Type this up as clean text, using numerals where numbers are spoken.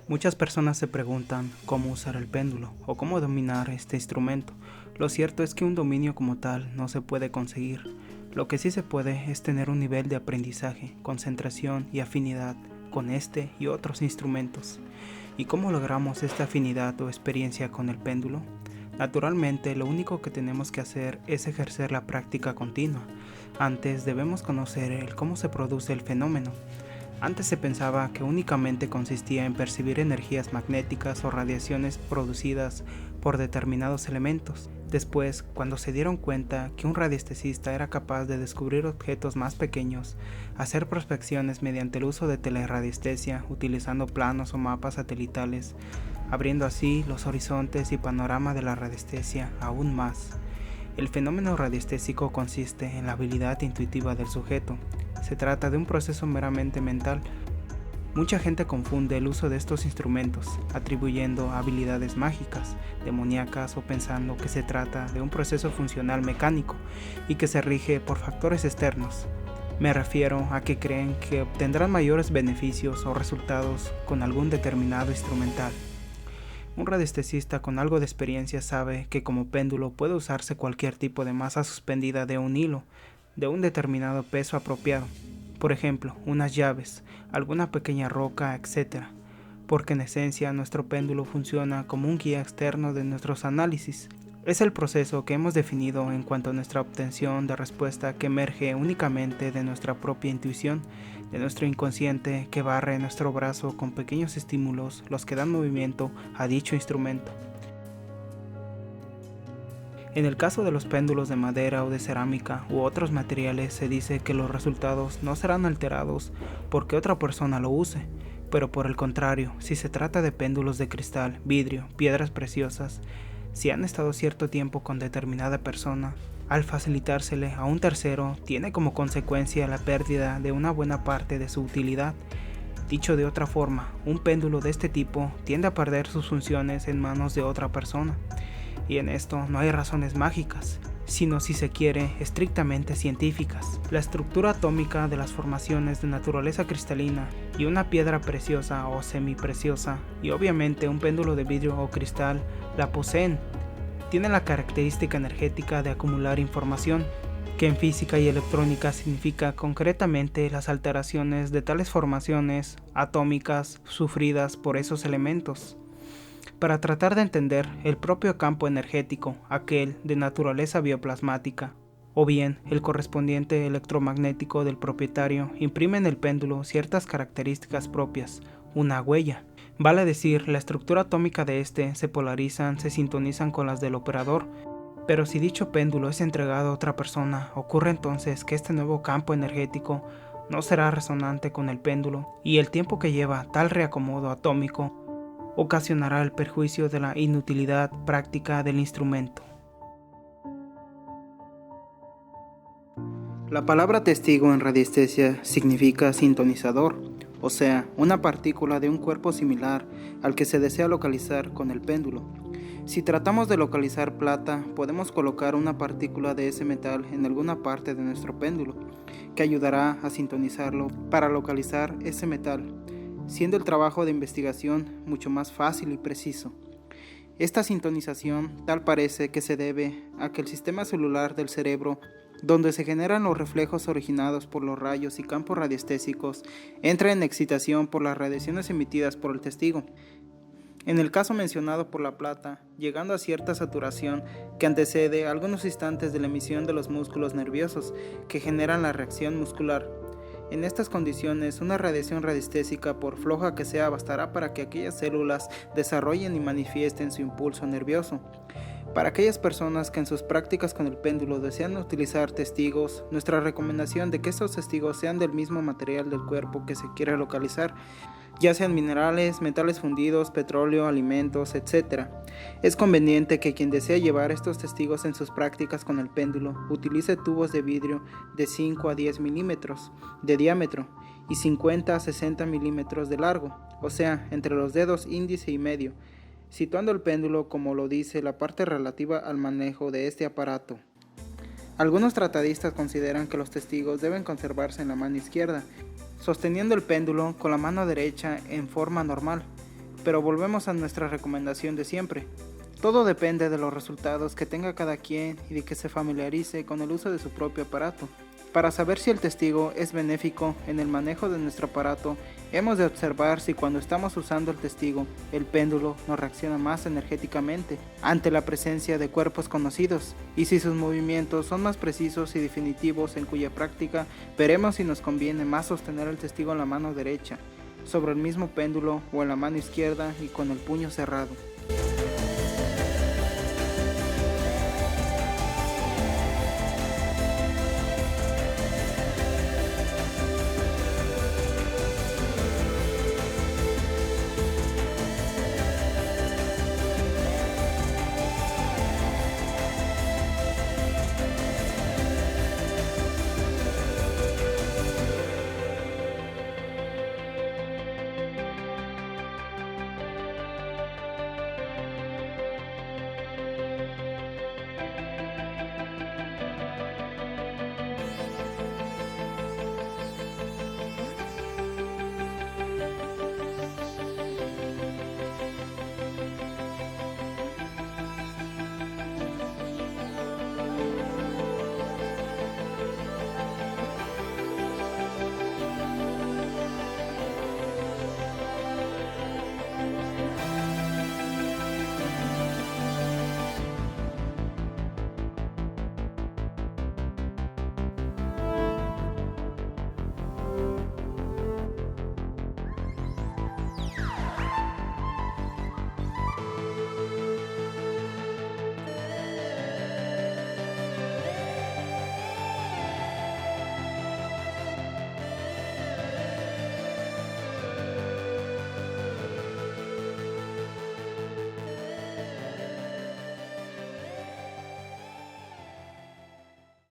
Muchas personas se preguntan cómo usar el péndulo o cómo dominar este instrumento. Lo cierto es que un dominio como tal no se puede conseguir. Lo que sí se puede es tener un nivel de aprendizaje, concentración y afinidad con este y otros instrumentos. ¿Y cómo logramos esta afinidad o experiencia con el péndulo? Naturalmente, lo único que tenemos que hacer es ejercer la práctica continua. Antes debemos conocer el cómo se produce el fenómeno. Antes se pensaba que únicamente consistía en percibir energías magnéticas o radiaciones producidas por determinados elementos. Después, cuando se dieron cuenta que un radiestesista era capaz de descubrir objetos más pequeños, hacer prospecciones mediante el uso de teleradiestesia utilizando planos o mapas satelitales, abriendo así los horizontes y panorama de la radiestesia aún más. El fenómeno radiestésico consiste en la habilidad intuitiva del sujeto. Se trata de un proceso meramente mental. Mucha gente confunde el uso de estos instrumentos, atribuyendo habilidades mágicas, demoníacas o pensando que se trata de un proceso funcional mecánico y que se rige por factores externos. Me refiero a que creen que obtendrán mayores beneficios o resultados con algún determinado instrumental. Un radiestesista con algo de experiencia sabe que como péndulo puede usarse cualquier tipo de masa suspendida de un hilo, de un determinado peso apropiado, por ejemplo, unas llaves, alguna pequeña roca, etc., porque en esencia nuestro péndulo funciona como un guía externo de nuestros análisis. Es el proceso que hemos definido en cuanto a nuestra obtención de respuesta que emerge únicamente de nuestra propia intuición, de nuestro inconsciente que barre nuestro brazo con pequeños estímulos, los que dan movimiento a dicho instrumento. En el caso de los péndulos de madera o de cerámica u otros materiales se dice que los resultados no serán alterados porque otra persona lo use, pero por el contrario, si se trata de péndulos de cristal, vidrio, piedras preciosas, si han estado cierto tiempo con determinada persona, al facilitársele a un tercero tiene como consecuencia la pérdida de una buena parte de su utilidad. Dicho de otra forma, un péndulo de este tipo tiende a perder sus funciones en manos de otra persona. Y en esto no hay razones mágicas, sino si se quiere, estrictamente científicas. La estructura atómica de las formaciones de naturaleza cristalina y una piedra preciosa o semipreciosa, y obviamente un péndulo de vidrio o cristal, la poseen. Tienen la característica energética de acumular información, que en física y electrónica significa concretamente las alteraciones de tales formaciones atómicas sufridas por esos elementos. Para tratar de entender el propio campo energético, aquel de naturaleza bioplasmática, o bien el correspondiente electromagnético del propietario, imprime en el péndulo ciertas características propias, una huella. Vale decir, la estructura atómica de este se polarizan, se sintonizan con las del operador, pero si dicho péndulo es entregado a otra persona, ocurre entonces que este nuevo campo energético no será resonante con el péndulo, y el tiempo que lleva tal reacomodo atómico ocasionará el perjuicio de la inutilidad práctica del instrumento. La palabra testigo en radiestesia significa sintonizador, o sea, una partícula de un cuerpo similar al que se desea localizar con el péndulo. Si tratamos de localizar plata, podemos colocar una partícula de ese metal en alguna parte de nuestro péndulo, que ayudará a sintonizarlo para localizar ese metal, siendo el trabajo de investigación mucho más fácil y preciso. Esta sintonización tal parece que se debe a que el sistema celular del cerebro, donde se generan los reflejos originados por los rayos y campos radiestésicos, entra en excitación por las radiaciones emitidas por el testigo. En el caso mencionado por la plata, llegando a cierta saturación que antecede algunos instantes de la emisión de los músculos nerviosos que generan la reacción muscular. En estas condiciones, una radiación radiestésica, por floja que sea, bastará para que aquellas células desarrollen y manifiesten su impulso nervioso. Para aquellas personas que en sus prácticas con el péndulo desean utilizar testigos, nuestra recomendación de que estos testigos sean del mismo material del cuerpo que se quiere localizar, ya sean minerales, metales fundidos, petróleo, alimentos, etc. Es conveniente que quien desea llevar estos testigos en sus prácticas con el péndulo utilice tubos de vidrio de 5 a 10 milímetros de diámetro y 50 a 60 milímetros de largo, o sea, entre los dedos índice y medio, situando el péndulo como lo dice la parte relativa al manejo de este aparato. Algunos tratadistas consideran que los testigos deben conservarse en la mano izquierda, sosteniendo el péndulo con la mano derecha en forma normal, Pero volvemos a nuestra recomendación de siempre. Todo depende de los resultados que tenga cada quien y de que se familiarice con el uso de su propio aparato. Para saber si el testigo es benéfico en el manejo de nuestro aparato, hemos de observar si cuando estamos usando el testigo, el péndulo nos reacciona más energéticamente ante la presencia de cuerpos conocidos, y si sus movimientos son más precisos y definitivos, en cuya práctica veremos si nos conviene más sostener el testigo en la mano derecha, sobre el mismo péndulo, o en la mano izquierda y con el puño cerrado.